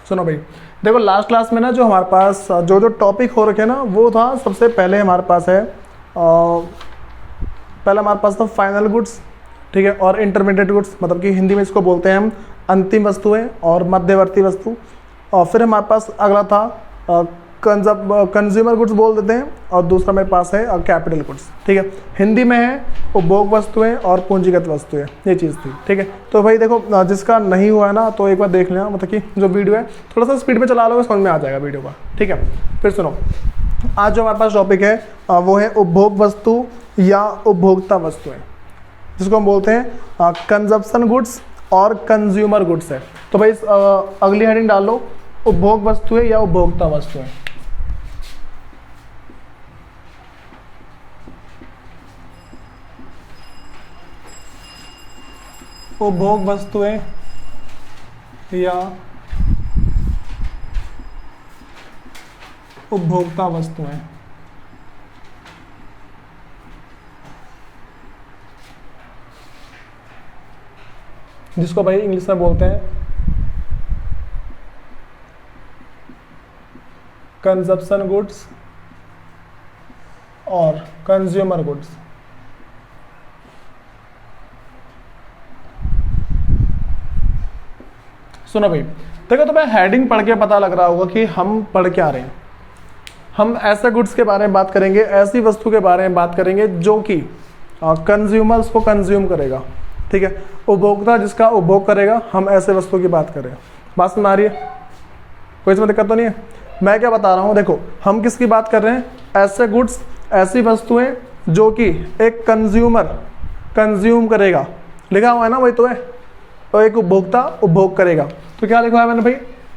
सुनो भाई, देखो लास्ट क्लास में ना जो हमारे पास जो जो टॉपिक हो रखे ना वो था, सबसे पहले हमारे पास है पहला हमारे पास था फाइनल गुड्स, ठीक है, और इंटरमीडिएट गुड्स, मतलब कि हिंदी में इसको बोलते हैं हम अंतिम वस्तुएं और मध्यवर्ती वस्तु। और फिर हमारे पास अगला था कंज्यूमर गुड्स बोल देते हैं, और दूसरा मेरे पास है कैपिटल गुड्स, ठीक है। हिंदी में है उपभोग वस्तुएं और पूंजीगत वस्तुएं, ये चीज़ थी, ठीक है। तो भाई देखो जिसका नहीं हुआ है ना तो एक बार देख लेना, मतलब कि जो वीडियो है थोड़ा सा स्पीड में चला लोगे समझ में आ जाएगा वीडियो का, ठीक है। फिर सुनो, आज जो हमारे पास टॉपिक है वो है उपभोग वस्तु या उपभोक्ता वस्तुएं, जिसको हम बोलते हैं कंजप्शन गुड्स और कंज्यूमर गुड्स है। तो भाई अगली हेडिंग डाल लो, उपभोग वस्तुएं या उपभोक्ता वस्तुएं। उपभोग वस्तुएं या उपभोक्ता वस्तुएं। जिसको भाई इंग्लिश में बोलते हैं कंजप्शन गुड्स और कंज्यूमर गुड्स। सुनो भाई, देखो तुम्हें हेडिंग पढ़ के पता लग रहा होगा कि हम पढ़ क्या रहे हैं। हम ऐसे गुड्स के बारे में बात करेंगे, ऐसी वस्तु के बारे में बात करेंगे जो कि कंज्यूमर्स को कंज्यूम करेगा, ठीक है, उपभोक्ता जिसका उपभोग करेगा, हम ऐसे वस्तु की बात करें। बात सुन आ रही है? कोई इसमें दिक्कत तो नहीं है? मैं क्या बता रहा हूँ, देखो हम किसकी बात कर रहे हैं, ऐसे गुड्स, ऐसी वस्तुएं जो कि एक कंज्यूमर कंज्यूम करेगा, लिखा हुआ है ना, वही तो है, और एक उपभोक्ता उपभोग करेगा। तो क्या लिखा है मैंने भाई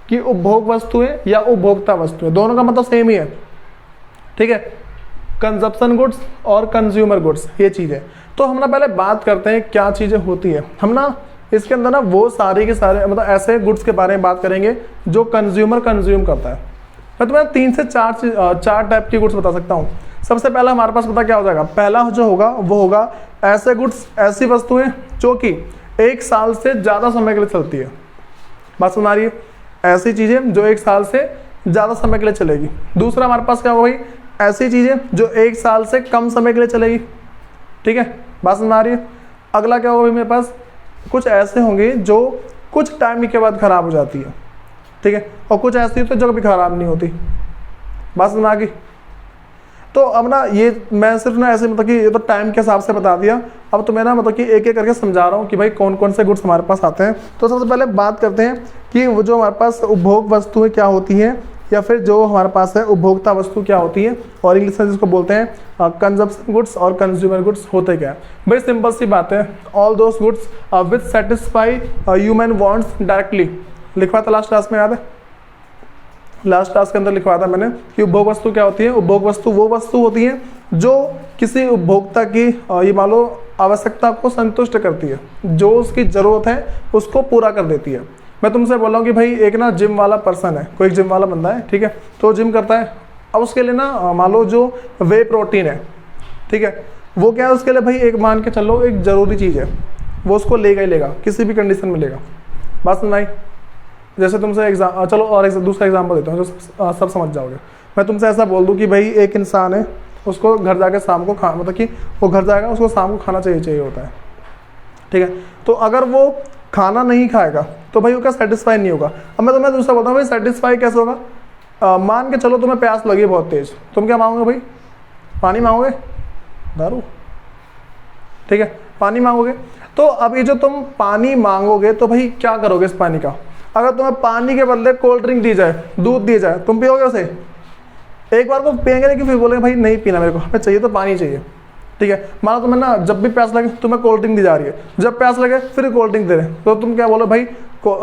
कि उपभोग वस्तुएं या उपभोक्ता वस्तुएं, दोनों का मतलब सेम ही है, ठीक है, कंजप्शन गुड्स और कंज्यूमर गुड्स, ये चीज़ है। तो हम ना पहले बात करते हैं क्या चीज़ें होती है। हम ना इसके अंदर ना वो सारे के सारे मतलब ऐसे गुड्स के बारे में बात करेंगे जो कंज्यूमर कंज्यूम करता है। मैं तुम्हें 3 से 4 टाइप की गुड्स बता सकता हूँ। सबसे पहला हमारे पास पता क्या हो जाएगा, पहला जो होगा वो होगा ऐसे गुड्स, ऐसी वस्तुएं जो कि 1 साल से ज़्यादा समय के लिए चलती है। बात सुन आ रही है? ऐसी चीज़ें जो 1 साल से ज़्यादा समय के लिए चलेगी। दूसरा हमारे पास क्या होगा भाई, ऐसी चीज़ें जो 1 साल से कम समय के लिए चलेगी, ठीक है, बात समझ आ रही है। अगला क्या होगा मेरे पास, कुछ ऐसे होंगे जो कुछ टाइम के बाद खराब हो जाती है, ठीक है, और कुछ ऐसी तो जो कभी खराब नहीं होती। बात समझ आ गई? तो अब ना ये मैं सिर्फ ना ऐसे मतलब कि ये तो टाइम के हिसाब से बता दिया, अब तो मैं ना मतलब कि एक एक करके समझा रहा हूँ कि भाई कौन कौन से गुड्स हमारे पास आते हैं। तो सबसे पहले बात करते हैं कि वो जो हमारे पास उपभोग वस्तुएं क्या होती हैं, या फिर जो हमारे पास है उपभोक्ता वस्तु क्या होती है, और इंग्लिश में जिसको बोलते हैं कंजप्शन गुड्स और कंज्यूमर गुड्स होते क्या है। बड़ी सिंपल सी बात है, all those goods which satisfy human wants directly. लिखवा था लास्ट क्लास में, याद है? लास्ट क्लास के अंदर लिखवाया था मैंने कि उपभोग वस्तु क्या होती है। उपभोग वस्तु वो वस्तु होती है जो किसी उपभोक्ता की ये मान लो आवश्यकता को संतुष्ट करती है, जो उसकी ज़रूरत है उसको पूरा कर देती है। मैं तुमसे बोल रहा हूँ कि भाई एक ना जिम वाला पर्सन है, कोई जिम वाला बंदा है, ठीक है, तो जिम करता है। अब उसके लिए ना मान लो जो वे प्रोटीन है, ठीक है, वो क्या है उसके लिए भाई एक मान के चलो एक ज़रूरी चीज़ है, वो उसको लेगा ही लेगा, किसी भी कंडीशन में लेगा। बात सुनाई? जैसे तुमसे चलो और दूसरा एग्जाम्पल देता हूँ जो सब समझ जाओगे। मैं तुमसे ऐसा बोल दूँ कि भाई एक इंसान है, उसको घर जाके शाम को मतलब कि वो घर जाएगा, उसको शाम को खाना चाहिए होता है, ठीक है। तो अगर वो खाना नहीं खाएगा तो भाई वो क्या सेटिस्फाई नहीं होगा। अब मैं तुम्हें दूसरा बोलता हूँ भाई सेटिस्फाई कैसे होगा। मान के चलो तुम्हें प्यास लगी बहुत तेज, तुम क्या मांगोगे भाई, पानी मांगोगे, दारू, ठीक है, पानी मांगोगे। तो अब ये जो तुम पानी मांगोगे तो भाई क्या करोगे इस पानी का। अगर तुम्हें पानी के बदले कोल्ड ड्रिंक दी जाए, दूध दी जाए, तुम पियोगे उसे? एक बार को पियेंगे लेकिन फिर बोलेंगे भाई नहीं पीना मेरे को, हमें चाहिए तो पानी चाहिए, ठीक है। मानो तुम्हें ना जब भी प्यास लगे तुम्हें कोल्ड ड्रिंक दी जा रही है, जब प्यास लगे फिर कोल्ड ड्रिंक दे रहे हैं, तो तुम क्या बोलो भाई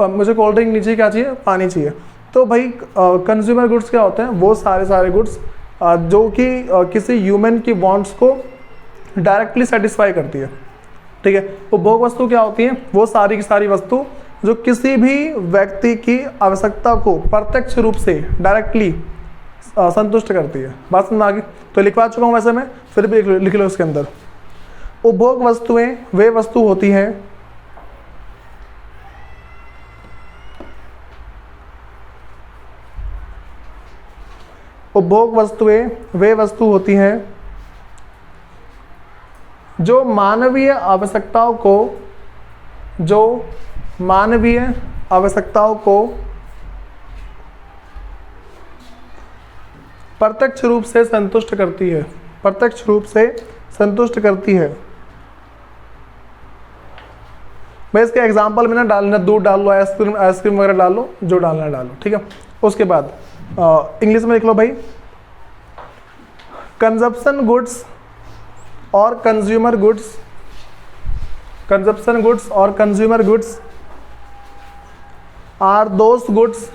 मुझे कोल्ड ड्रिंक नहीं चाहिए, क्या चाहिए, पानी चाहिए। तो भाई कंज्यूमर गुड्स क्या होते हैं, वो सारे गुड्स जो कि किसी ह्यूमन की वांट्स को डायरेक्टली सेटिस्फाई करती है, ठीक है। उपभोग वस्तु क्या होती है, वो सारी की सारी वस्तु जो किसी भी व्यक्ति की आवश्यकता को प्रत्यक्ष रूप से डायरेक्टली संतुष्ट करती है। बात समझ आ गई? तो लिखवा चुका हूँ वैसे मैं, फिर भी लिख लो इसके अंदर। उपभोग वस्तुएं वे वस्तु होती हैं उपभोग वस्तुएं वे वस्तु होती हैं जो मानवीय आवश्यकताओं को प्रत्यक्ष रूप से संतुष्ट करती है। मैं इसके एग्जाम्पल में ना डालना, दूध डाल लो, आइसक्रीम वगैरह डाल लो, जो डालना है डालो, ठीक है। उसके बाद इंग्लिश में लिख लो भाई, कंजप्शन गुड्स और consumer goods are those goods,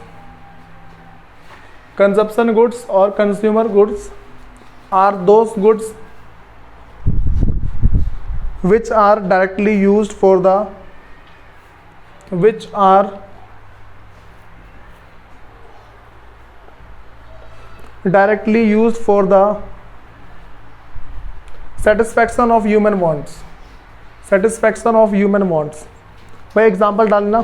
consumption goods और consumer goods are those goods which are directly used for the satisfaction of human wants। भाई एग्जाम्पल डालना,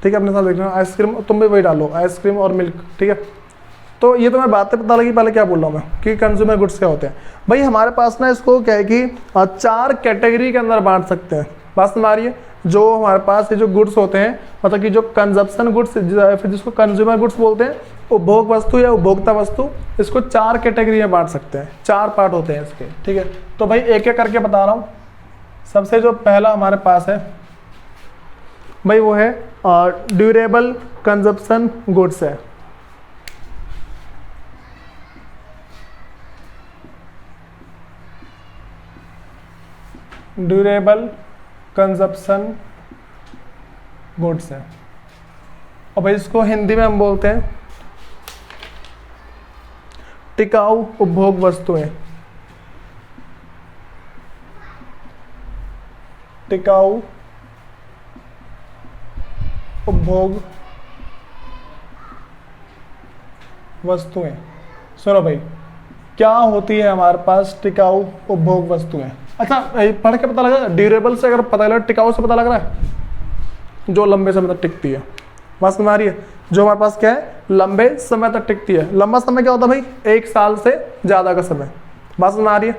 ठीक है, अपने साथ देखना। आइसक्रीम, तुम भी वही डालो, आइसक्रीम और मिल्क, ठीक है। तो ये तो मैं बातें पता लगी, पहले क्या बोल रहा हूँ मैं कि कंज्यूमर गुड्स क्या होते हैं। भाई हमारे पास ना इसको क्या है कि 4 कैटेगरी के अंदर बांट सकते हैं। बात समझ आ रही है? जो हमारे पास ये जो गुड्स होते हैं, मतलब कि जो कंजप्शन गुड्स, फिर जिसको कंज्यूमर गुड्स बोलते हैं, उपभोग वस्तु या उपभोक्ता वस्तु, इसको 4 कैटेगरी में बांट सकते हैं। 4 पार्ट होते हैं इसके, ठीक है। तो भाई एक एक करके बता रहा हूँ। सबसे जो पहला हमारे पास है भाई वो है ड्यूरेबल कंजप्शन गुड्स है। ड्यूरेबल कंजप्शन गुड्स है, और भाई इसको हिंदी में हम बोलते हैं टिकाऊ उपभोग वस्तुएं। टिकाऊ उपभोग वस्तुएं। सुनो भाई, क्या होती है हमारे पास टिकाऊ उपभोग वस्तुएं? अच्छा, पढ़ के पता लगा, ड्यूरेबल से अगर पता लगा, टिकाऊ से पता लग रहा है जो लंबे समय तक टिकती है। बात समझ आ रही है? जो हमारे पास क्या है, लंबे समय तक टिकती है। लंबा समय क्या होता है भाई? 1 साल से ज़्यादा का समय। बात समझ आ रही है?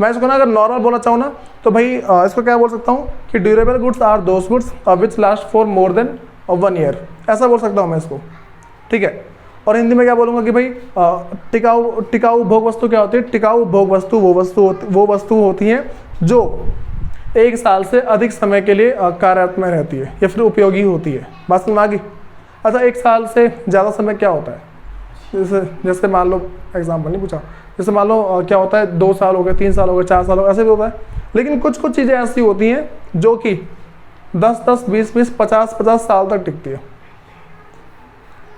मैं इसको ना अगर नॉर्मल बोलना चाहूँ ना, तो भाई इसको क्या बोल सकता हूँ कि durable goods are those goods which last for more than 1 year, ऐसा बोल सकता हूँ मैं इसको, ठीक है। और हिंदी में क्या बोलूँगा कि भाई टिकाऊ उपभोग वस्तु क्या होती है? टिकाऊ उपभोग वस्तु वो वस्तु होती हैं जो 1 साल से अधिक समय के लिए कार्यात्मक में रहती है या फिर उपयोगी होती है। बात समझ आ गई? अच्छा, 1 साल से ज़्यादा समय क्या होता है? जैसे मान लो, एग्जाम्पल नहीं पूछा, जैसे मान लो क्या होता है, 2 साल हो गए, 3 साल हो गए, 4 साल हो गए, ऐसे भी होता है। लेकिन कुछ चीज़ें ऐसी होती हैं जो कि 10-10, 20-20, 50-50 साल तक टिकती है।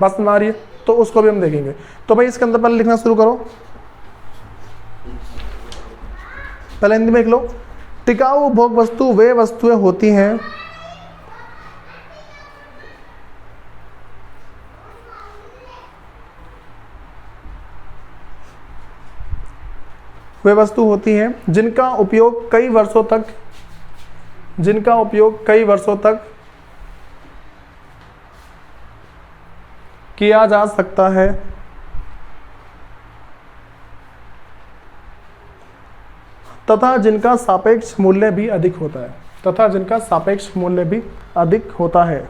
बात समझ आ रही है? तो उसको भी हम देखेंगे। तो भाई इसके अंदर पहले लिखना शुरू करो, पहले हिंदी में लिख लो, टिकाऊ उपभोग वस्तु वे वस्तुएं होती हैं जिनका उपयोग कई वर्षों तक किया जा सकता है तथा जिनका सापेक्ष मूल्य भी अधिक होता है।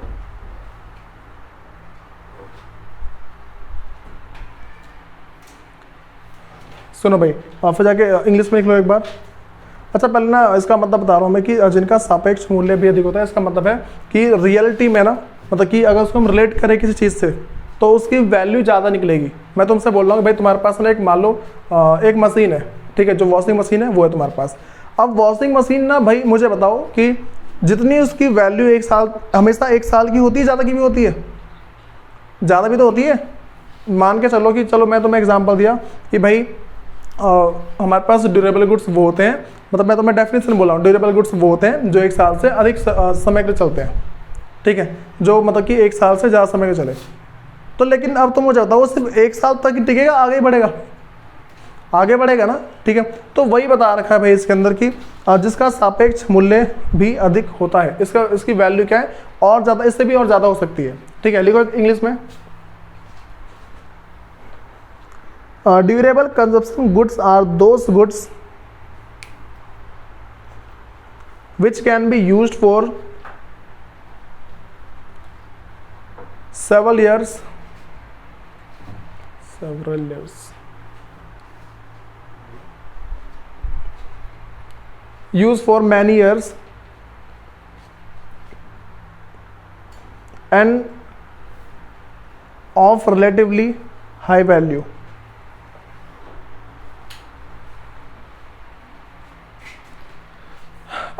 सुनो भाई, फिर जाके इंग्लिश में लिख लो एक बार। अच्छा, पहले ना इसका मतलब बता रहा हूँ मैं कि जिनका सापेक्ष मूल्य भी अधिक होता है, इसका मतलब है कि रियलिटी में ना, मतलब कि अगर उसको हम रिलेट करें किसी चीज़ से तो उसकी वैल्यू ज़्यादा निकलेगी। मैं तुमसे बोल रहा हूँ भाई, तुम्हारे पास ना एक मान लो एक मशीन है, ठीक है, जो वॉशिंग मशीन है वो है तुम्हारे पास। अब वॉशिंग मशीन ना भाई, मुझे बताओ कि जितनी उसकी वैल्यू 1 साल, हमेशा 1 साल की होती है, ज़्यादा की भी होती है? ज़्यादा भी तो होती है। मान के चलो कि, चलो मैं तुम्हें एग्जांपल दिया कि भाई हमारे पास ड्यूरेबल गुड्स वो होते हैं, मतलब मैं तुम्हें डेफिनेशन बोला हूँ, ड्यूरेबल गुड्स वो होते हैं जो 1 साल से अधिक समय के लिए चलते हैं, ठीक है, जो मतलब कि 1 साल से ज़्यादा समय के चले। तो लेकिन अब तो मुझे बताओ, वो सिर्फ 1 साल तक ही टिकेगा, आगे बढ़ेगा ना, ठीक है। तो वही बता रखा है भाई इसके अंदर कि जिसका सापेक्ष मूल्य भी अधिक होता है, इसकी वैल्यू क्या है, और ज़्यादा, इससे भी और ज़्यादा हो सकती है, ठीक है। लिखो इंग्लिश में, durable consumption goods are those goods which can be used for several years use for many years and of relatively high value.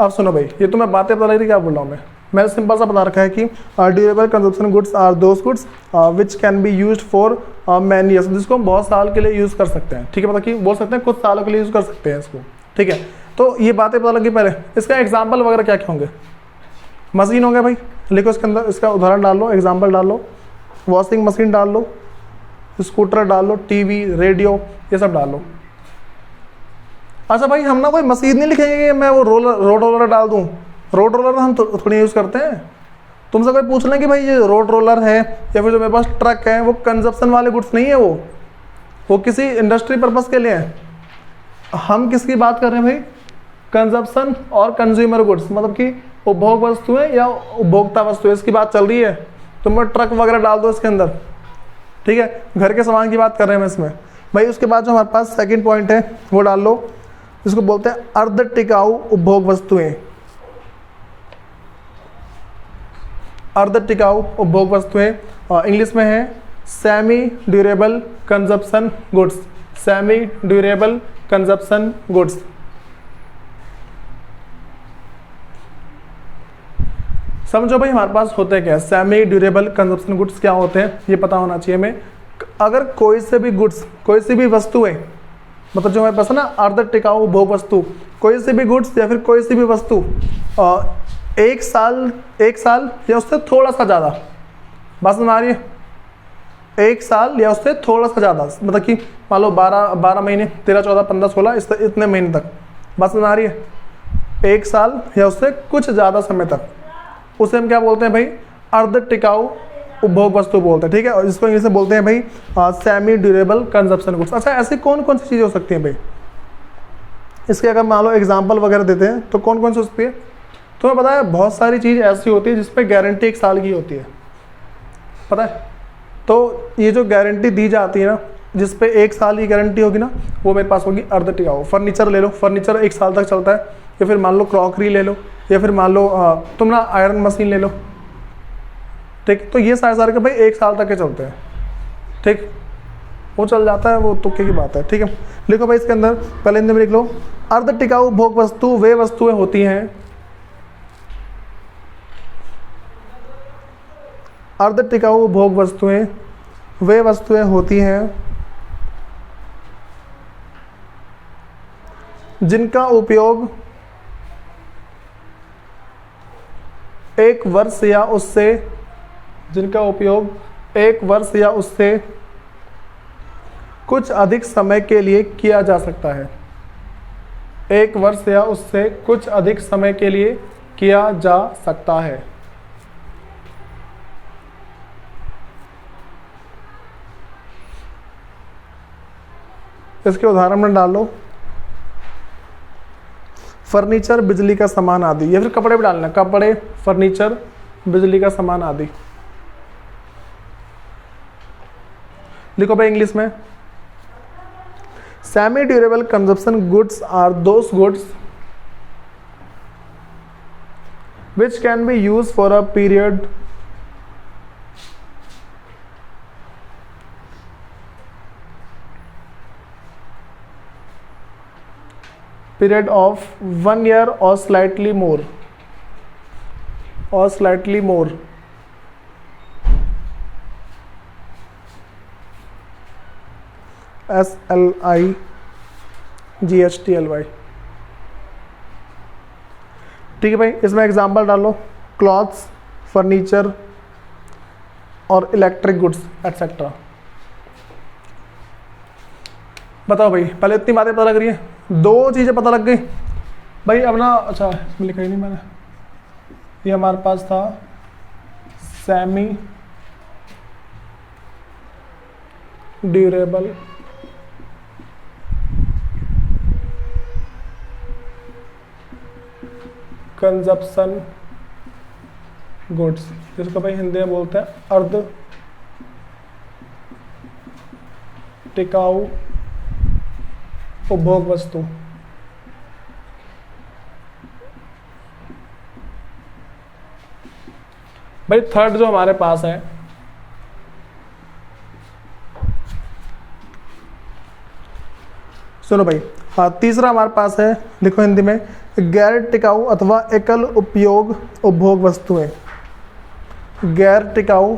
अब सुनो भाई, ये तो मैं बातें बता रही थी, क्या बोल रहा हूँ मैंने सिंपल सा बता रखा है कि durable consumption goods are those goods which can be used for many years, जिसको हम बहुत साल के लिए यूज़ कर सकते हैं। ठीक है, मतलब कि बोल सकते हैं कुछ सालों के लिए यूज़ कर सकते हैं इसको। ठीक है, तो ये बातें पता लगी। पहले इसका एग्जाम्पल वगैरह क्या क्या होंगे? मशीन हो गया भाई, लिखो इसके अंदर, इसका उदाहरण डाल लो, एग्जाम्पल डाल लो, वॉशिंग मशीन डाल लो, स्कूटर डाल लो, टीवी, रेडियो, ये सब डाल लो। अच्छा भाई, हम ना कोई मशीन नहीं लिखेंगे कि मैं वो रोड रोलर डाल दूं। रोड रोलर हम थोड़ी यूज़ करते हैं। तुमसे कोई पूछ लें कि भाई ये रोड रोलर है या फिर जो मेरे पास ट्रक है, वो कंजप्शन वाले गुड्स नहीं है, वो किसी इंडस्ट्री पर्पस के लिए है। हम किसकी बात कर रहे हैं भाई? कंजप्शन और कंज्यूमर गुड्स, मतलब कि उपभोग वस्तुएं या उपभोक्ता वस्तुएं, इसकी बात चल रही है। तुम ट्रक वगैरह डाल दो इसके अंदर। ठीक है, घर के सामान की बात कर रहे हैं हम इसमें भाई। उसके बाद जो हमारे पास सेकंड पॉइंट है वो डाल लो, जिसको बोलते हैं अर्ध टिकाऊ उपभोग वस्तुएं। अर्ध टिकाऊ उपभोग वस्तुएं इंग्लिश में है semi durable consumption goods. Semi durable consumption goods. समझो भाई हमारे पास होते क्या है, सेमी ड्यूरेबल कंजप्शन गुड्स क्या होते हैं ये पता होना चाहिए हमें। अगर कोई से भी गुड्स, कोई सी भी वस्तुएं, मतलब जो हमारे पास है ना अर्ध टिकाऊ उपभोग वस्तु, कोई सी भी गुड्स या फिर कोई सी भी वस्तु एक साल या उससे थोड़ा सा ज़्यादा, बात समझ आ रही है? एक साल या उससे थोड़ा सा ज़्यादा, मतलब कि मान लो 12 महीने, 13, 14, 15, 16 इतने महीने तक, बात समझ आ रही है? एक साल या उससे कुछ ज़्यादा समय तक, उसे हम क्या बोलते हैं भाई? अर्ध टिकाऊ उपभोग वस्तु बोलते हैं। ठीक है, और इसको इंग्लिश में बोलते हैं भाई सेमी ड्यूरेबल कंजप्शन गुड्स। अच्छा, ऐसी कौन कौन सी चीज़ें हो सकती हैं भाई? इसके अगर मान लो एग्जांपल वगैरह देते हैं तो कौन कौन सी हो सकती है? तुम्हें पता है बहुत सारी चीज़ ऐसी होती है जिसपे गारंटी 1 साल की होती है, पता है? तो ये जो गारंटी दी जाती है ना, जिसपे 1 साल की गारंटी होगी ना, वो मेरे पास होगी अर्ध टिकाऊ। फर्नीचर ले लो, फर्नीचर 1 साल तक चलता है। या फिर मान लो क्रॉकरी ले लो, या फिर मान लो तुम ना आयरन मशीन ले लो। ठीक, तो ये सारे के भाई 1 साल तक के चलते हैं। ठीक, वो चल जाता है, वो तुक्के की बात है। ठीक है, लिखो भाई इसके अंदर, पहले हिंदी में लिख लो, अर्ध टिकाऊ उपभोग वस्तु वे वस्तुएं होती हैं, अर्ध टिकाऊ उपभोग वस्तुएं वे वस्तुएं होती हैं जिनका उपयोग 1 वर्ष या उससे, जिनका उपयोग 1 वर्ष या उससे कुछ अधिक समय के लिए किया जा सकता है। 1 वर्ष या उससे कुछ अधिक समय के लिए किया जा सकता है। इसके उदाहरण में डाल लो, फर्नीचर, बिजली का सामान आदि, या फिर कपड़े भी डालना, कपड़े, फर्नीचर, बिजली का सामान आदि। लिखो भाई इंग्लिश में, semi durable consumption goods are those goods which can be use for a period of 1 year or slightly more, SLIGHTLY। ठीक है भाई, इसमें एग्जांपल डालो, क्लॉथ्स, फर्नीचर और इलेक्ट्रिक गुड्स एटसेट्रा। बताओ भाई, पहले इतनी बातें पता लग रही है, 2 चीज़ें पता लग गई भाई। अब ना, अच्छा इसमें लिखा ही नहीं मैंने, ये हमारे पास था सेमी ड्यूरेबल कंजप्शन गुड्स, जिसको भाई हिंदी में बोलते हैं अर्ध टिकाऊ उपभोग वस्तु। भाई थर्ड जो हमारे पास है, सुनो भाई, हाँ तीसरा हमारे पास है, लिखो हिंदी में, गैर टिकाऊ अथवा एकल उपयोग उपभोग वस्तुएं। गैर टिकाऊ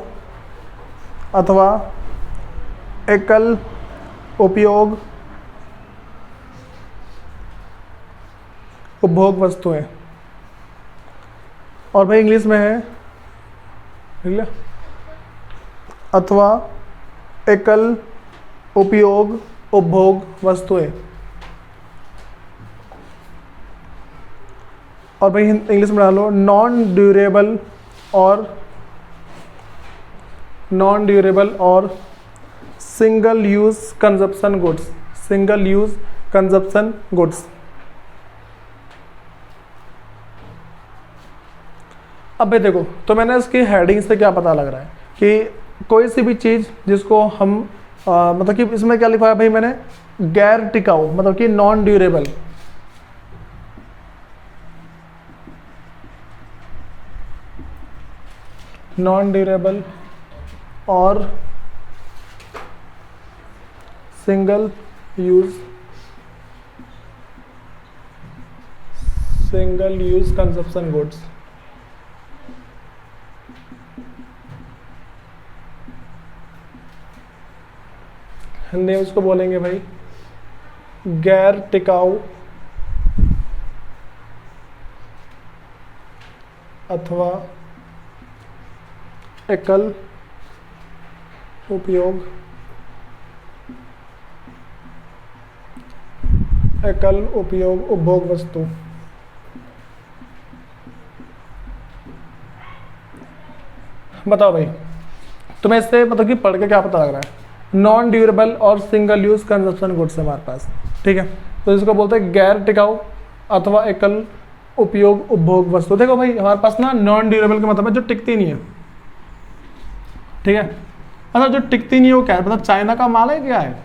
अथवा एकल उपयोग उपभोग वस्तुएं। और भाई इंग्लिश में है, अथवा एकल उपयोग उपभोग वस्तुएं। और भाई इंग्लिश में डालो नॉन ड्यूरेबल और single use consumption goods. Single use consumption goods. अब भाई देखो, तो मैंने इसकी हेडिंग से क्या पता लग रहा है कि कोई सी भी चीज़ जिसको हम मतलब कि इसमें क्या लिखा है भाई मैंने, गैर टिकाऊ मतलब कि नॉन ड्यूरेबल। नॉन ड्यूरेबल और single use consumption goods. Hindi में उसको बोलेंगे भाई गैर टिकाऊ अथवा एकल उपयोग उपभोग वस्तु। बताओ भाई, तुम्हें इससे मतलब कि पढ़ के क्या पता लग रहा है? नॉन ड्यूरेबल और सिंगल यूज कंजप्शन गुड्स हमारे पास, ठीक है। तो इसको बोलते हैं गैर टिकाऊ अथवा एकल उपयोग उपभोग वस्तु। देखो भाई हमारे पास ना नॉन ड्यूरेबल का मतलब है जो टिकती नहीं है, ठीक है। अच्छा जो टिकती नहीं है वो क्या है? मतलब चाइना का माल है, क्या है?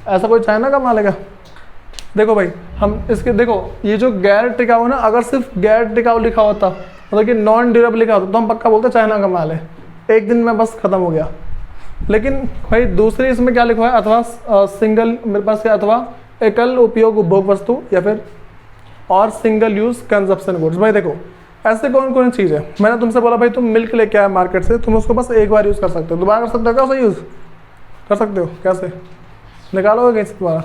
ऐसा कोई चाइना का माल है क्या? देखो भाई हम इसके देखो, ये जो गैर टिकाऊ ना, अगर सिर्फ गैर टिकाऊ लिखा होता मतलब कि नॉन ड्यूरेबल लिखा होता तो हम पक्का बोलते चाइना का माल है, एक दिन में बस खत्म हो गया। लेकिन भाई दूसरी इसमें क्या लिखा है, अथवा सिंगल, मेरे पास क्या, अथवा एकल उपयोग उपभोग वस्तु या फिर और सिंगल यूज कंजप्शन गुड्स। भाई देखो ऐसे कौन कौन चीज़ है, मैंने तुमसे बोला भाई तुम मिल्क लेके आए मार्केट से, तुम उसको बस एक बार यूज़ कर सकते हो, दोबारा कर सकते हो क्या? उसे यूज़ कर सकते हो कैसे? निकालोगे कैसे दोबारा?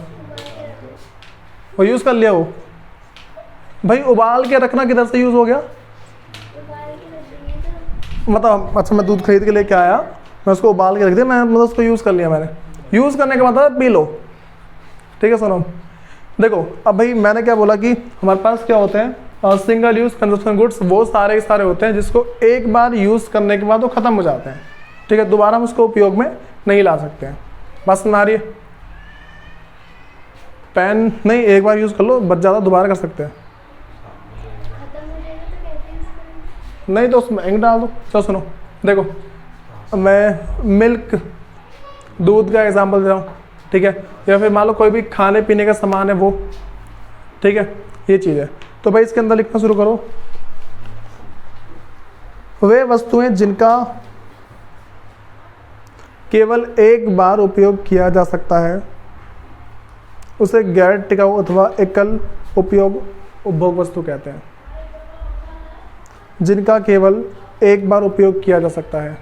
वो यूज़ कर लिया वो, भाई उबाल के रखना किधर से यूज़ हो गया? मतलब अच्छा मैं दूध खरीद के लेके आया, मैं उसको उबाल के रख दिया, मैं मतलब उसको यूज़ कर लिया मैंने। यूज़ करने का मतलब पी लो, ठीक है। सुनो देखो अब भाई मैंने क्या बोला कि हमारे पास क्या होते हैं सिंगल यूज कंजप्शन गुड्स, वो सारे के सारे होते हैं जिसको एक बार यूज़ करने के बाद वो ख़त्म हो जाते हैं, ठीक है। दोबारा हम उसको उपयोग में नहीं ला सकते हैं। बस ना रही पेन नहीं, एक बार यूज़ कर लो, बच ज़्यादा दोबारा कर सकते हैं। नहीं तो उसमें इंक डाल दो। चलो सुनो देखो, मैं मिल्क दूध का एग्जांपल दे रहा हूँ, ठीक है, या फिर मान लो कोई भी खाने पीने का सामान है वो, ठीक है, ये चीज़ है। तो भाई इसके अंदर लिखना शुरू करो, वे वस्तुएं जिनका केवल एक बार उपयोग किया जा सकता है उसे गैर टिकाऊ अथवा एकल उपयोग उपभोग वस्तु कहते हैं। जिनका केवल एक बार उपयोग किया जा सकता है,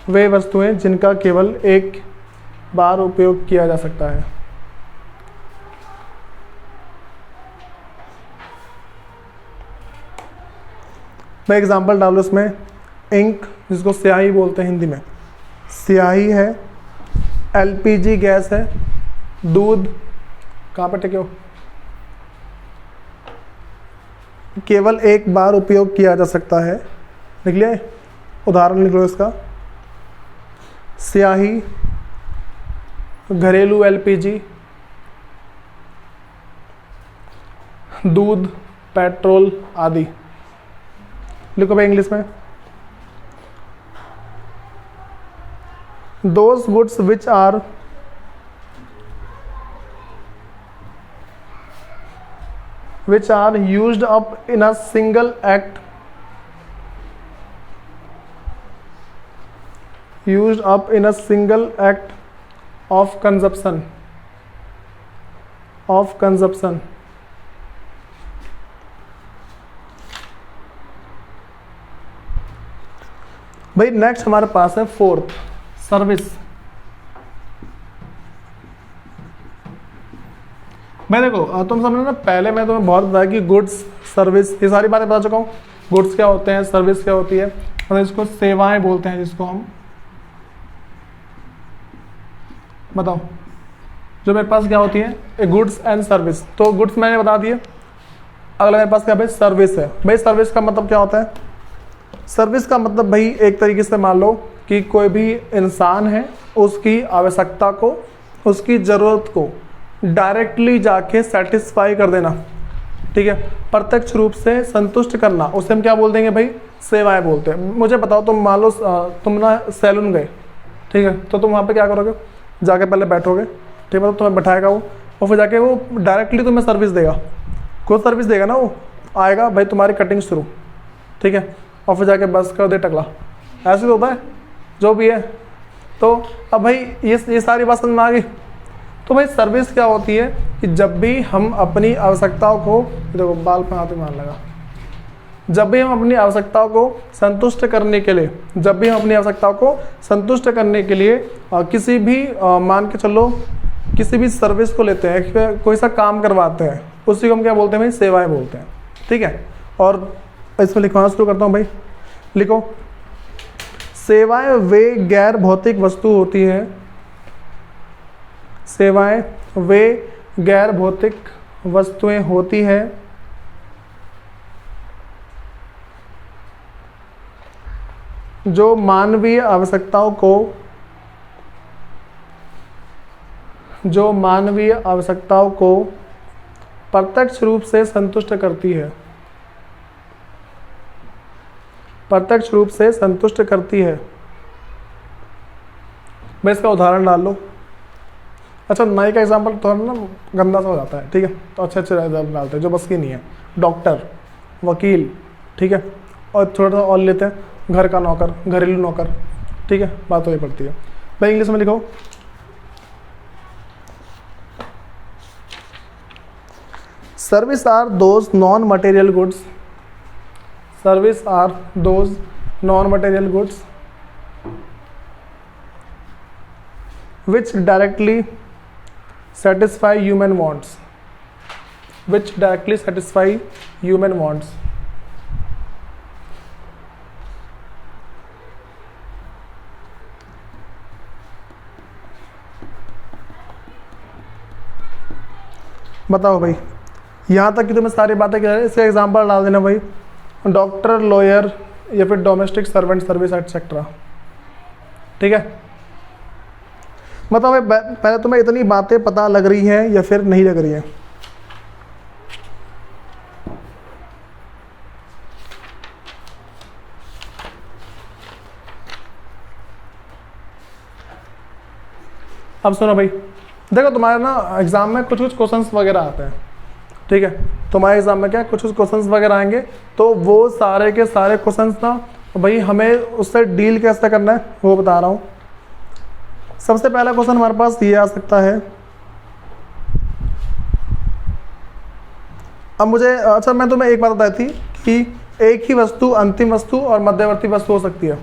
वे वस्तुएं जिनका केवल एक बार उपयोग किया जा सकता है। मैं एग्जांपल डालूँ इसमें, इंक जिसको स्याही बोलते हैं हिंदी में, स्याही है, एलपीजी गैस है, दूध, कहाँ पर टिके हो, केवल एक बार उपयोग किया जा सकता है। लिख लिया, उदाहरण लिख लो इसका, स्याही, घरेलू एलपीजी, दूध, पेट्रोल आदि। लिखो भाई इंग्लिश में, those goods which are used up in a single act of consumption भाई नेक्स्ट हमारे पास है फोर्थ, सर्विस। मैं देखो तुम समझो ना, पहले मैं तुम्हें बहुत बताया कि गुड्स, सर्विस, ये सारी बातें बता चुका हूँ। गुड्स क्या होते हैं, सर्विस क्या होती है, और इसको सेवाएं बोलते हैं, जिसको हम बताओ जो मेरे पास क्या होती है, ए गुड्स एंड सर्विस। तो गुड्स मैंने बता दिए, अगला मेरे पास क्या भाई सर्विस है। भाई सर्विस का मतलब क्या होता है, सर्विस का मतलब भाई एक तरीके से मान लो कि कोई भी इंसान है, उसकी आवश्यकता को, उसकी ज़रूरत को डायरेक्टली जाके सेटिस्फाई कर देना, ठीक है, प्रत्यक्ष रूप से संतुष्ट करना, उसे हम क्या बोल देंगे भाई, सेवाएं बोलते हैं। मुझे बताओ, तुम मान लो तुम ना सैलून गए, ठीक है, तो तुम वहाँ पे क्या करोगे, जाके पहले बैठोगे, ठीक है, तो तुम्हें बैठाएगा वो, और फिर जाके वो डायरेक्टली तुम्हें सर्विस देगा, खुद सर्विस देगा ना, वो आएगा भाई तुम्हारी कटिंग शुरू, ठीक है, और फिर जाके बस कर दे टकला, ऐसे तो होता है जो भी है। तो अब भाई ये सारी बात समझ में आ गई। तो भाई सर्विस क्या होती है कि जब भी हम अपनी आवश्यकताओं को, देखो बाल पे हाथ मान लगा, जब भी हम अपनी आवश्यकताओं को संतुष्ट करने के लिए, किसी भी मान के चलो किसी भी सर्विस को लेते हैं, कोई सा काम करवाते हैं, उसी को हम क्या बोलते हैं भाई, सेवाएं बोलते हैं, ठीक है। और इसमें लिखवाना शुरू करता हूँ भाई, लिखो, सेवाएं वे गैर भौतिक वस्तु होती है, सेवाएं वे गैर भौतिक वस्तुएं होती है जो मानवीय आवश्यकताओं को प्रत्यक्ष रूप से संतुष्ट करती है, मैं इसका उदाहरण डाल लो। अच्छा, नाई का एग्जाम्पल थोड़ा ना गंदा सा हो जाता है, ठीक है, तो अच्छे एग्जाम्पल डालते हैं जो बस की नहीं है, डॉक्टर, वकील, ठीक है, और थोड़ा सा और लेते हैं, घर का नौकर, घरेलू नौकर, ठीक है, बात वही पड़ती है भाई। इंग्लिश में लिखो, service are those non material goods which directly satisfy human wants, बताओ भाई, यहाँ तक कि तुम्हें सारी बातें क्या है, इसका एग्जाम्पल डाल देना भाई, डॉक्टर, लॉयर या फिर डोमेस्टिक सर्वेंट सर्विस एटसेट्रा, ठीक है। बताओ भाई, पहले तुम्हें इतनी बातें पता लग रही हैं या फिर नहीं लग रही हैं? अब सुनो भाई, देखो तुम्हारे ना एग्जाम में कुछ क्वेश्चंस वगैरह आते हैं, ठीक है, तुम्हारे एग्जाम में क्या कुछ क्वेश्चंस वगैरह आएंगे, तो वो सारे के सारे क्वेश्चंस ना भाई हमें उससे डील कैसे करना है वो बता रहा हूँ। सबसे पहला क्वेश्चन हमारे पास ये आ सकता है, अब मुझे, अच्छा मैं तुम्हें एक बात बताई थी कि एक ही वस्तु अंतिम वस्तु और मध्यवर्ती वस्तु हो सकती है,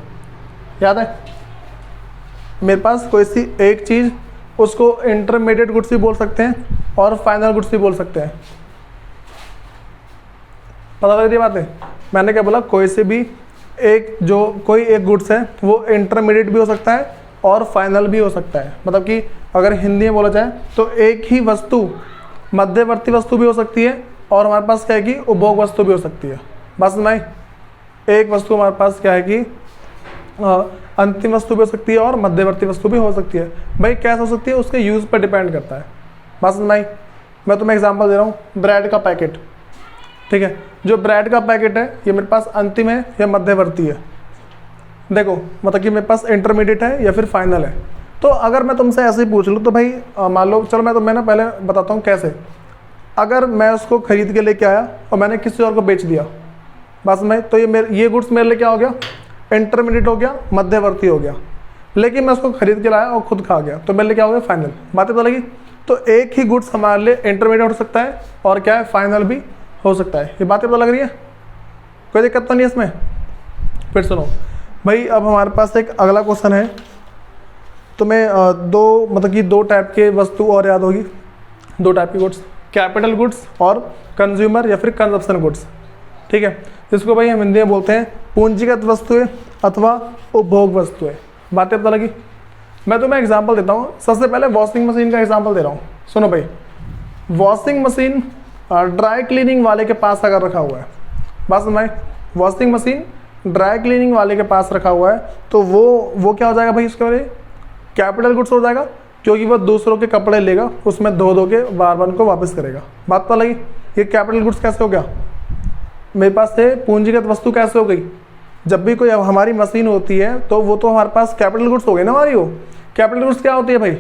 याद है? मेरे पास कोई सी एक चीज़, उसको इंटरमीडिएट गुड्स भी बोल सकते हैं और फाइनल गुड्स भी बोल सकते हैं, पता लग रही बात है? मैंने क्या बोला, कोई से भी एक, जो कोई एक गुड्स है वो इंटरमीडिएट भी हो सकता है और फाइनल भी हो सकता है। मतलब कि अगर हिंदी में बोला जाए तो एक ही वस्तु मध्यवर्ती वस्तु भी हो सकती है और हमारे पास क्या है कि उपभोग वस्तु भी हो सकती है। बस नहीं, एक वस्तु हमारे पास क्या है कि अंतिम वस्तु भी हो सकती है और मध्यवर्ती वस्तु भी हो सकती है। भाई कैसे हो सकती है, उसके यूज़ पर डिपेंड करता है। बस नहीं, मैं तुम्हें एग्जांपल दे रहा हूँ, ब्रेड का पैकेट, ठीक है। जो ब्रेड का पैकेट है ये मेरे पास अंतिम है या मध्यवर्ती है, देखो मतलब कि मेरे पास इंटरमीडिएट है या फिर फाइनल है। तो अगर मैं तुमसे ऐसे ही पूछ लूँ तो भाई मान लो, चलो मैं ना पहले बताता हूँ कैसे। अगर मैं उसको खरीद के लेके आया और मैंने किसी और को बेच दिया बस में, तो ये गुड्स मेरे लिए क्या हो गया, इंटरमीडिएट हो गया, मध्यवर्ती हो गया। लेकिन मैं उसको खरीद के लाया और खुद खा गया तो मेरे लिए क्या हो गया, फाइनल। बातें पता लगी। तो एक ही गुड्स हमारे लिए इंटरमीडिएट हो सकता है और क्या है, फाइनल भी हो सकता है। ये बातें पता लग रही है, कोई दिक्कत तो नहीं है इसमें। फिर सुनो भाई, अब हमारे पास एक अगला क्वेश्चन है। तुम्हें दो टाइप के वस्तु और याद होगी, दो टाइप की गुड्स, कैपिटल गुड्स और कंज्यूमर या फिर कंजप्शन गुड्स। ठीक है, जिसको भाई हम हिंदी में बोलते हैं पूंजीगत वस्तुएं अथवा उपभोग वस्तुएं। बातें पता लगी। मैं तुम्हें एग्जांपल देता हूँ। सबसे पहले वॉशिंग मशीन का एग्जांपल दे रहा हूँ। सुनो भाई, वॉशिंग मशीन ड्राई क्लीनिंग वाले के पास अगर रखा हुआ है, बात समझ, वॉशिंग मशीन ड्राई क्लीनिंग वाले के पास रखा हुआ है तो वो क्या हो जाएगा भाई, उसके लिए कैपिटल गुड्स हो जाएगा, क्योंकि वो दूसरों के कपड़े लेगा, उसमें धो के बार बार उनको वापस करेगा। बात पता लगी। ये कैपिटल गुड्स कैसे हो गया, मेरे पास से पूंजीगत वस्तु कैसे हो गई। जब भी कोई हमारी मशीन होती है तो वो तो हमारे पास कैपिटल गुड्स हो गई ना हमारी। वो कैपिटल गुड्स क्या होती है भाई,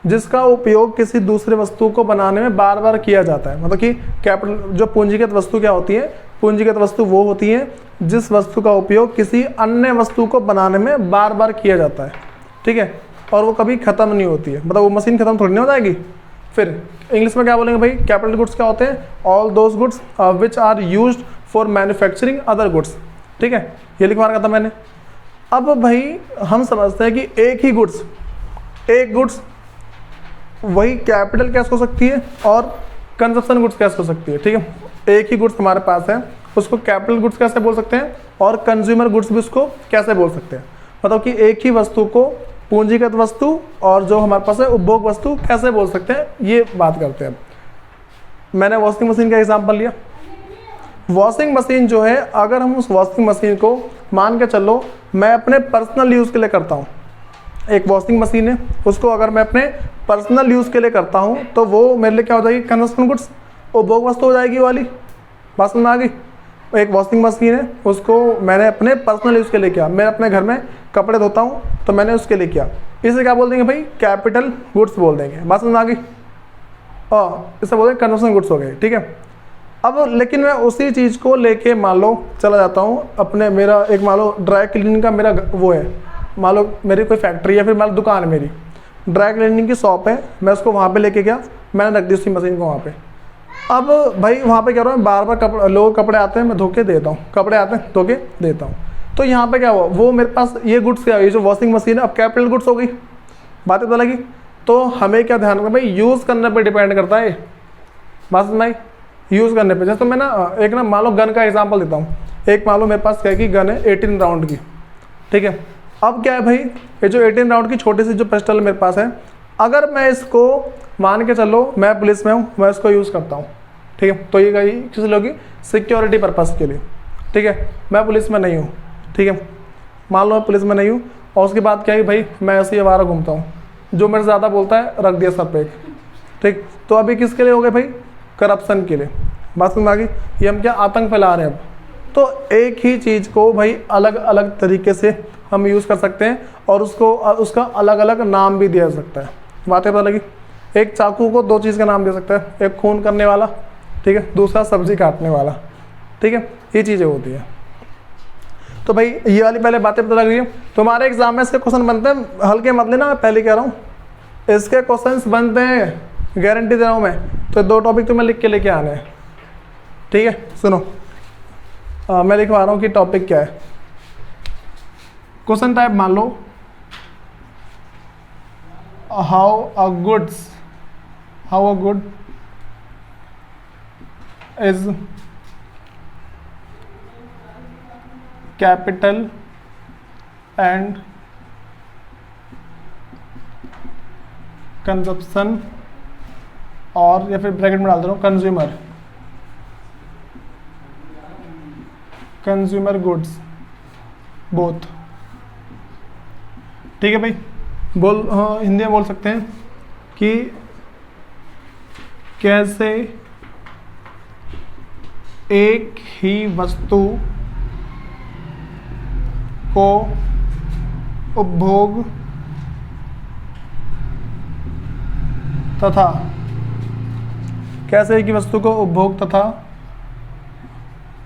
जिसका उपयोग किसी दूसरे वस्तु को बनाने में बार बार किया जाता है। मतलब कि कैपिटल जो पूंजीगत वस्तु क्या होती है, पूंजीगत वस्तु वो होती है जिस वस्तु का उपयोग किसी अन्य वस्तु को बनाने में बार बार किया जाता है। ठीक है, और वो कभी खत्म नहीं होती है, मतलब वो मशीन खत्म थोड़ी नहीं हो जाएगी। फिर इंग्लिश में क्या बोलेंगे भाई, कैपिटल गुड्स क्या होते हैं, all those goods which are used for manufacturing other goods. ठीक है, ये लिखवा रखा था मैंने। अब भाई हम समझते हैं कि एक गुड्स वही कैपिटल कैसे हो सकती है और कंजप्शन गुड्स कैसे हो सकती है। ठीक है, एक ही गुड्स हमारे पास है, उसको कैपिटल गुड्स कैसे बोल सकते हैं और कंज्यूमर गुड्स भी उसको कैसे बोल सकते हैं। मतलब कि एक ही वस्तु को पूंजीगत वस्तु और जो हमारे पास है उपभोग वस्तु कैसे बोल सकते हैं, ये बात करते हैं। मैंने वॉशिंग मशीन का एग्जांपल लिया। वॉशिंग मशीन जो है, अगर हम उस वॉशिंग मशीन को मान के चलो मैं अपने पर्सनल यूज़ के लिए करता हूँ, एक वॉशिंग मशीन है, उसको अगर मैं अपने पर्सनल यूज़ के लिए करता हूँ तो वो मेरे लिए क्या हो जाएगी, कंजप्शन गुड्स, उपभोग वस्तु हो जाएगी वाली। बात समझ में आ गई। एक वॉशिंग मशीन है, उसको मैंने अपने पर्सनल यूज़ के लिए किया, मैं अपने घर में कपड़े धोता हूँ तो मैंने उसके लिए किया, इसे क्या बोल देंगे भाई, कैपिटल गुड्स बोल देंगे। बात समझ में आ गई। इसे बोल देंगे कंजप्शन गुड्स हो गए। ठीक है, अब लेकिन मैं उसी चीज़ को लेके मान लो चला जाता हूँ अपने, मेरा एक मान लो ड्राई क्लीनिंग का मेरा वो है, मान लो मेरी कोई फैक्ट्री या फिर मान लो दुकान है, मेरी ड्राई क्लीनिंग की शॉप है, मैं उसको वहाँ पे लेके गया, मैंने रख दी उसी मशीन को वहाँ पे। अब भाई वहाँ पे क्या रहा है, बार बार लोग कपड़े आते हैं, मैं धो के देता हूँ, कपड़े आते हैं धो के देता हूँ। तो यहाँ पे क्या हुआ, वो मेरे पास ये गुड्स क्या, ये जो वॉशिंग मशीन है अब कैपिटल गुड्स हो गई। बातें पता लगी। तो हमें क्या ध्यान रखना भाई, यूज़ करने पर डिपेंड करता है। बात समझ आई, यूज़ करने पे। जैसे तो मैं ना एक ना मान लो गन का एग्जांपल देता हूँ। एक मान लो मेरे पास क्या की गन है 18 राउंड की। ठीक है, अब क्या है भाई, ये जो 18 राउंड की छोटी सी जो पिस्टल मेरे पास है, अगर मैं इसको मान के चलो मैं पुलिस में हूँ, मैं इसको यूज़ करता हूँ। ठीक है, तो ये किस लिए होगी, सिक्योरिटी पर्पज़ के लिए। ठीक है, मैं पुलिस में नहीं हूँ। ठीक है, मान लो मैं पुलिस में नहीं हूँ और उसके बाद क्या है भाई, मैं ऐसे ही आवारा घूमता हूँ, जो मेरे ज़्यादा बोलता है रख दिया सर पे। ठीक, तो अभी किसके लिए हो गए भाई, करप्शन के लिए। बात समझ आ गई। ये हम क्या आतंक फैला रहे हैं अब। तो एक ही चीज़ को भाई अलग अलग तरीके से हम यूज़ कर सकते हैं और उसका अलग अलग नाम भी दिया जा सकता है। बातें पता लगी। एक चाकू को दो चीज़ का नाम दे सकता है, एक खून करने वाला, ठीक है, दूसरा सब्जी काटने वाला। ठीक है, ये चीज़ें होती है। तो भाई ये वाली पहले बातें पता लग रही है। तुम्हारे एग्जाम में इसके क्वेश्चन बनते हैं, हल्के मत लेना, मैं पहले कह रहा हूँ इसके क्वेश्चंस बनते हैं, गारंटी दे रहा हूँ मैं। तो दो टॉपिक तुम्हें लिख के लेके आने हैं। ठीक है, सुनो मैं लिखवा रहा हूँ कि टॉपिक क्या है। क्वेश्चन टाइप मान लो, how a good is capital and consumption, और या फिर ब्रैकेट में डाल दे रहा हूँ कंज्यूमर गुड्स बोथ। ठीक है भाई, हिंदी में बोल सकते हैं कि कैसे एक ही वस्तु को उपभोग तथा कैसे एक ही वस्तु को उपभोग तथा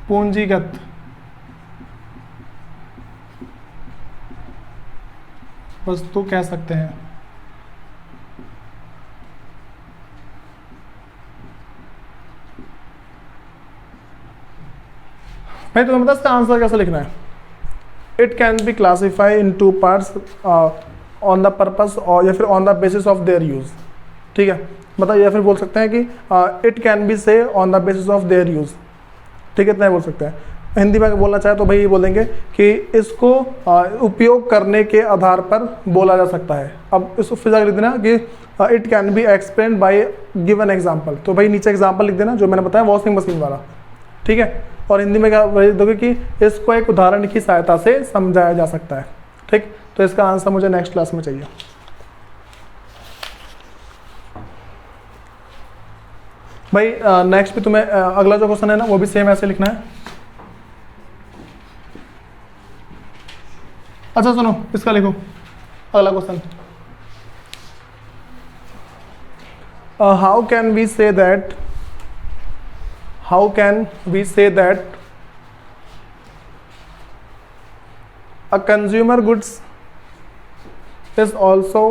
पूंजीगत वस्तु कह सकते हैं। भाई तुम्हें पता इसका आंसर कैसे लिखना है? It can be classify in two parts on the purpose और या फिर on the basis of their use. ठीक है, मतलब या फिर बोल सकते हैं कि इट कैन बी से on the basis of their use. ठीक है, इतना ही बोल सकते हैं। हिंदी में अगर बोलना चाहे तो भाई ये बोलेंगे कि इसको उपयोग करने के आधार पर बोला जा सकता है। अब इसको फिर लिख देना कि it can be explain by given example. तो भाई नीचे एग्जांपल लिख देना जो मैंने बताया वॉशिंग मशीन वाला। ठीक है, और हिंदी में क्या दोगे कि इसको एक उदाहरण की सहायता से समझाया जा सकता है। ठीक, तो इसका आंसर मुझे नेक्स्ट क्लास में चाहिए। भाई नेक्स्ट भी तुम्हें अगला जो क्वेश्चन है ना वो भी सेम ऐसे लिखना है। अच्छा सुनो, इसका लिखो अगला question. How can we say that a consumer goods is also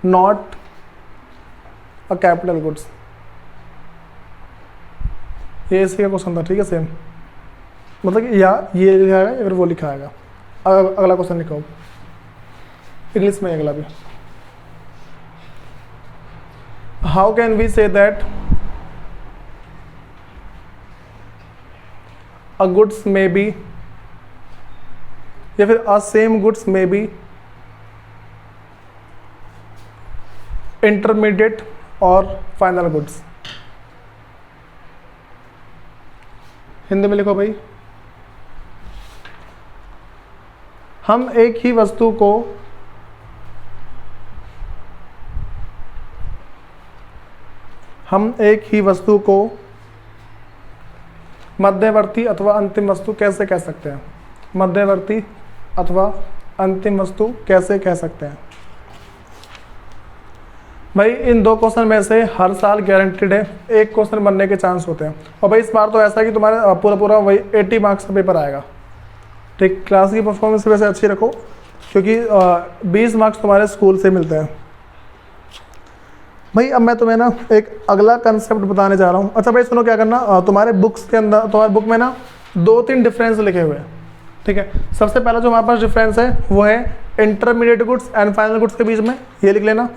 not a capital goods। ये इसी का क्वेश्चन था। ठीक है, सेम मतलब कि या ये लिखा है या फिर वो लिखा है। अगला क्वेश्चन लिखो इंग्लिश में, अगला भी। How can we say that a goods may be या फिर a same goods may be intermediate और फाइनल गुड्स। हिंदी में लिखो भाई। हम एक ही वस्तु को मध्यवर्ती अथवा अंतिम वस्तु कैसे कह सकते हैं? मध्यवर्ती अथवा अंतिम वस्तु कैसे कह सकते हैं? भाई इन दो क्वेश्चन में से हर साल गारंटेड है एक क्वेश्चन बनने के चांस होते हैं। और भाई इस बार तो ऐसा है कि तुम्हारे पूरा वही 80 मार्क्स का पेपर आएगा। ठीक, क्लास की परफॉर्मेंस वैसे अच्छी रखो क्योंकि 20 मार्क्स तुम्हारे स्कूल से मिलते हैं। भाई अब मैं तुम्हें ना एक अगला कंसेप्ट बताने जा रहा हूँ। अच्छा भाई सुनो, क्या करना, तुम्हारे बुक्स के अंदर, तुम्हारे बुक में ना 2-3 डिफरेंस लिखे हुए हैं। ठीक है, सबसे पहला जो हमारे पास डिफरेंस है वो है intermediate goods and final goods के बीच में, ये लिख लेना।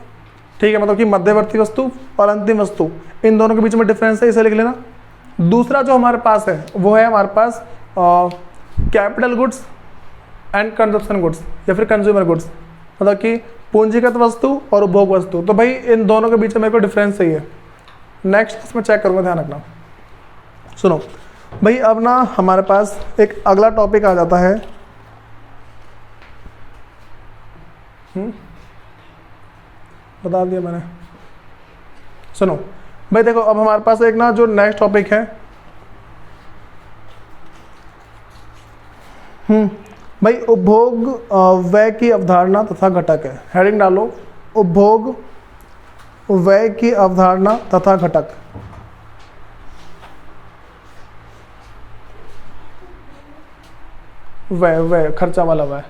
ठीक है, मतलब कि मध्यवर्ती वस्तु और अंतिम वस्तु इन दोनों के बीच में डिफरेंस है, इसे लिख लेना। दूसरा जो हमारे पास है वो है हमारे पास capital goods and consumption goods या फिर कंज्यूमर गुड्स, मतलब कि पूंजीगत वस्तु और उपभोग वस्तु। तो भाई इन दोनों के बीच में मेरे को डिफरेंस चाहिए। नेक्स्ट इसमें चेक करूँगा, ध्यान रखना। सुनो भाई, अब ना हमारे पास एक अगला टॉपिक आ जाता है। बता दिया मैंने। सुनो भाई, देखो अब हमारे पास एक ना जो नेक्स्ट टॉपिक है भाई उपभोग व्यय की अवधारणा तथा घटक है। हेडिंग डालो, उपभोग व्यय की अवधारणा तथा घटक। व्यय खर्चा वाला व्यय।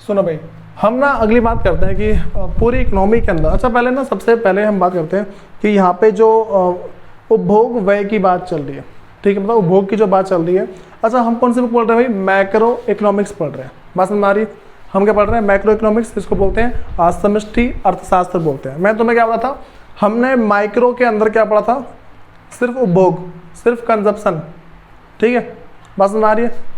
सुनो भाई, हम ना अगली बात करते हैं कि पूरी इकोनॉमी के अंदर, अच्छा पहले ना सबसे पहले हम बात करते हैं कि यहाँ पे जो उपभोग व्यय की बात चल रही है, ठीक है, मतलब उपभोग की जो बात चल रही है। अच्छा हम कौन सी बुक पढ़ रहे हैं भाई? मैक्रो इकोनॉमिक्स पढ़ रहे हैं। बात समझ में आ रही है? हम क्या पढ़ रहे हैं? मैक्रो इकोनॉमिक्स, इसको बोलते हैं समष्टि अर्थशास्त्र बोलते हैं। मैं तुम्हें क्या पढ़ा था? हमने माइक्रो के अंदर क्या पढ़ा था? सिर्फ उपभोग, सिर्फ कंजप्शन, ठीक है, बात समझ में आ रही है?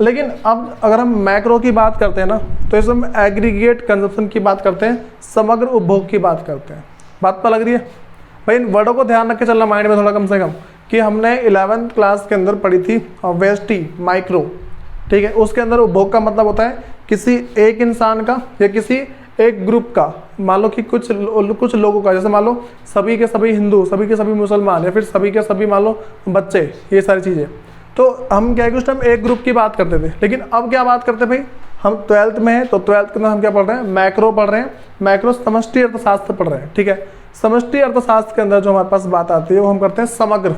लेकिन अब अगर हम मैक्रो की बात करते हैं ना, तो इसमें हम एग्रीगेट कंजप्शन की बात करते हैं, समग्र उपभोग की बात करते हैं। बात तो लग रही है भाई? इन वर्डों को ध्यान रख के चलना माइंड में थोड़ा, कम से कम, कि हमने 11th क्लास के अंदर पढ़ी थी वेस्टी माइक्रो, ठीक है। उसके अंदर उपभोग का मतलब होता है किसी एक इंसान का या किसी एक ग्रुप का, मान लो कि कुछ लोगों का, जैसे मान लो सभी के सभी हिंदू, सभी के सभी मुसलमान, या फिर सभी के सभी मान लो बच्चे, ये सारी चीज़ें। तो हम क्या है कि उस टाइम एक ग्रुप की बात करते थे। लेकिन अब क्या बात करते हैं भाई? हम 12th में हैं, तो 12th के अंदर हम क्या पढ़ रहे हैं? मैक्रो पढ़ रहे हैं। मैक्रो समष्टि अर्थशास्त्र पढ़ रहे हैं, ठीक है। समष्टि अर्थशास्त्र के अंदर जो हमारे पास बात आती है वो हम करते हैं समग्र,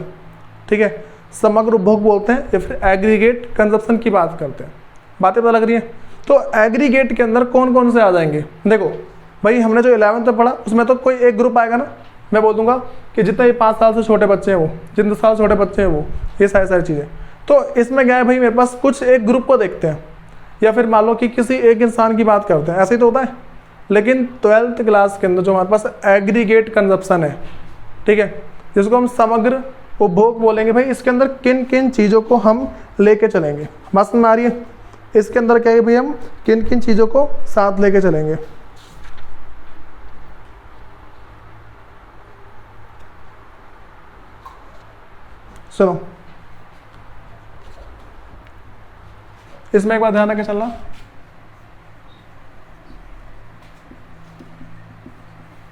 ठीक है, समग्र उपभोग बोलते हैं, या फिर एग्रीगेट कंजप्शन की बात करते हैं। बातें पता लग रही है? तो एग्रीगेट के अंदर कौन कौन से आ जाएंगे? देखो भाई, हमने जो 11th में पढ़ा उसमें तो कोई एक ग्रुप आएगा ना। मैं बोल दूंगा कि जितने 5 साल से छोटे बच्चे हैं वो, जितने 10 साल छोटे बच्चे हैं वो, ये सारी चीज़ें। तो इसमें क्या है भाई, मेरे पास कुछ एक ग्रुप को देखते हैं, या फिर मान लो कि किसी एक इंसान की बात करते हैं, ऐसे ही तो होता है। लेकिन 12th क्लास के अंदर जो हमारे पास एग्रीगेट कंजप्शन है, ठीक है, जिसको हम समग्र उपभोग बोलेंगे भाई, इसके अंदर किन किन चीज़ों को हम लेके चलेंगे? बात समझ में आ रही है? इसके अंदर क्या है भाई, हम किन किन चीज़ों को साथ लेके चलेंगे? सुनो, इसमें एक बात ध्यान रख के चलना,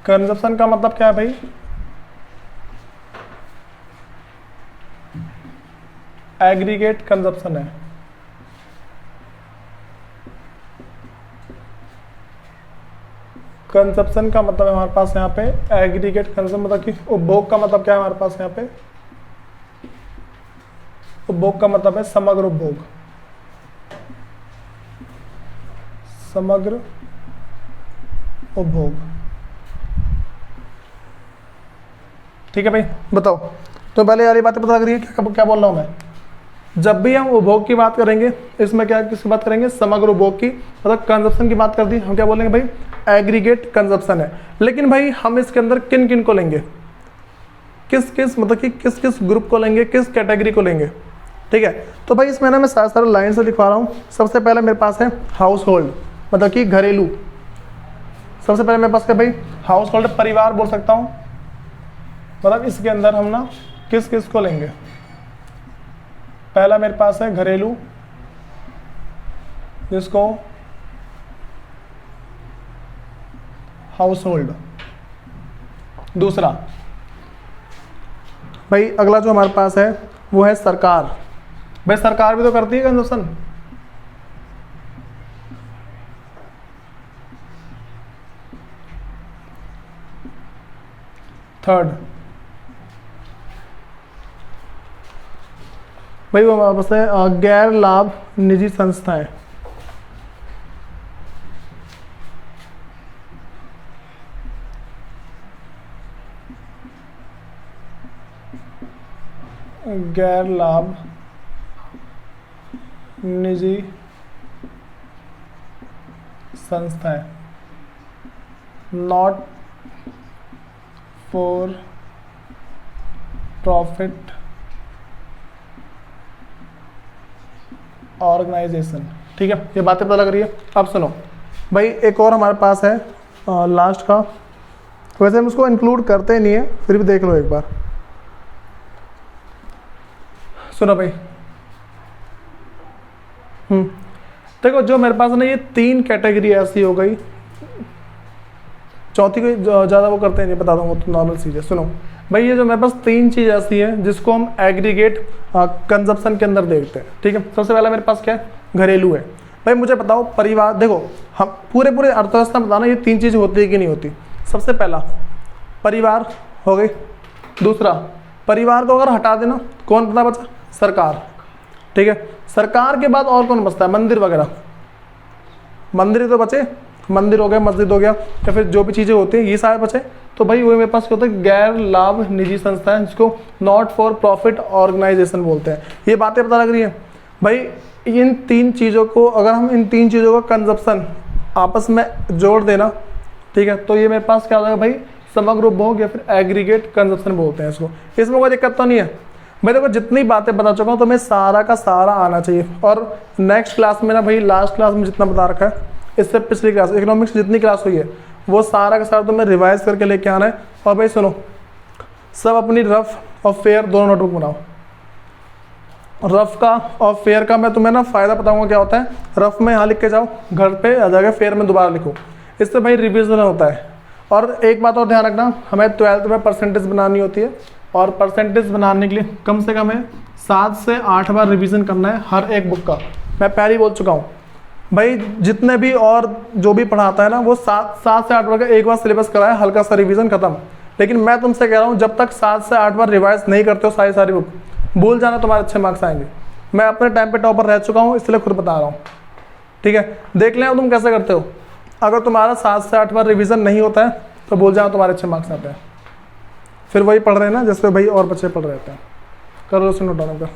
कंजप्शन का मतलब क्या है भाई? एग्रीगेट कंजप्शन है। कंजप्शन का मतलब है हमारे पास यहाँ पे एग्रीगेट कंजप्शन, मतलब कि उपभोग का मतलब क्या है हमारे पास यहाँ पे? उपभोग का मतलब है समग्र उपभोग, समग्र उपभोग, ठीक है भाई। बताओ तो पहले यार ये बातें पता लग रही है क्या बोल रहा हूँ मैं? जब भी हम उपभोग की बात करेंगे, इसमें क्या किसकी बात करेंगे? समग्र उपभोग की, मतलब कंजप्शन की बात कर दी, हम क्या बोलेंगे भाई? एग्रीगेट कंजप्शन है। लेकिन भाई हम इसके अंदर किन किन को लेंगे? किस किस, मतलब कि किस किस ग्रुप को लेंगे, किस कैटेगरी को लेंगे, ठीक है। तो भाई इसमें ना मैं सारे लाइन से लिखवा रहा हूँ। सबसे पहले मेरे पास है हाउस होल्ड, मतलब कि घरेलू। सबसे पहले मेरे पास क्या भाई? हाउस होल्ड, परिवार बोल सकता हूँ, मतलब इसके अंदर हम ना किस किस को लेंगे? पहला मेरे पास है घरेलू, जिसको हाउस होल्ड। दूसरा भाई, अगला जो हमारे पास है वो है सरकार। भाई सरकार भी तो करती है कंजप्शन। थर्ड भाई वो हमारे पास है गैर लाभ निजी संस्थाएं। गैर लाभ निजी संस्थाएं, नॉट फॉर प्रॉफिट ऑर्गेनाइजेशन, ठीक है। ये बातें पता लग रही है? अब सुनो भाई, एक और हमारे पास है लास्ट का, वैसे हम उसको इंक्लूड करते ही नहीं है, फिर भी देख लो एक बार। सुनो भाई, देखो जो मेरे पास ना ये 3 कैटेगरी ऐसी हो गई, चौथी को ज़्यादा वो करते हैं नहीं, बता दूँ, वो तो नॉर्मल चीज़ है। सुनो भाई, ये जो मेरे पास 3 चीज़ ऐसी है जिसको हम एग्रीगेट कंजप्शन के अंदर देखते हैं, ठीक है। सबसे पहला मेरे पास क्या है? घरेलू है। भाई मुझे बताओ, परिवार, देखो हम पूरे अर्थव्यवस्था में बताना ये 3 चीज़ होती है कि नहीं होती। सबसे पहला परिवार हो गई, दूसरा परिवार को अगर हटा देना कौन पता बचा? सरकार, ठीक है। सरकार के बाद और कौन बचता है? मंदिर वगैरह, मंदिर ही तो बचे, मंदिर हो गया, मस्जिद हो गया, या फिर जो भी चीज़ें होती हैं ये सारे बचे। तो भाई वो मेरे पास क्या होता है, गैर लाभ निजी संस्था है, जिसको नॉट फॉर प्रॉफिट ऑर्गेनाइजेशन बोलते हैं। ये बातें पता लग रही है भाई। इन 3 चीज़ों को, अगर हम इन 3 चीज़ों का कंजप्शन आपस में जोड़ देना, ठीक है, तो ये मेरे पास क्या हो जाएगा भाई, समग्र उपभोग या फिर एग्रीगेट कंजप्शन बोलते हैं इसको। इसमें कोई दिक्कत तो नहीं है। मैं देखो जितनी बातें बता चुका हूँ तो मैं सारा का सारा आना चाहिए। और नेक्स्ट क्लास में ना भाई, लास्ट क्लास में जितना बता रखा है, इससे पिछली क्लास इकोनॉमिक्स जितनी क्लास हुई है वो सारा का सारा तो मैं रिवाइज करके लेके आना है। और भाई सुनो, सब अपनी रफ और फेयर दोनों नोटबुक बनाओ। रफ का और फेयर का मैं तुम्हें ना फ़ायदा बताऊंगा क्या होता है। रफ में यहाँ लिख के जाओ, घर पे आ जाएगा, फेयर में दोबारा लिखो। इससे भाई रिविजन होता है। और एक बात और ध्यान रखना, हमें 12th में परसेंटेज बनानी होती है, और परसेंटेज बनाने के लिए कम से कम है 7 से 8 बार रिवीजन करना है हर एक बुक का। मैं पहले ही बोल चुका हूँ भाई, जितने भी और जो भी पढ़ाता है ना, वो 7 से 8 बार का एक बार सिलेबस कराए, हल्का सा रिवीजन खत्म। लेकिन मैं तुमसे कह रहा हूँ, जब तक 7 से 8 बार रिवाइज नहीं करते हो सारी बुक, भूल जाना, तुम्हारे अच्छे मार्क्स आएंगे। मैं अपने टाइम पे टॉपर रह चुका हूँ, इसलिए खुद बता रहा हूँ, ठीक है। देख लें तुम कैसे करते हो। अगर तुम्हारा 7 से 8 बार रिवीजन नहीं होता है तो भूल जाओ, तुम्हारे अच्छे मार्क्स आते हैं। फिर वही पढ़ रहे हैं ना जिसपे भाई और बच्चे पढ़ रहे होते हैं। करो, सुनो डाउन कर।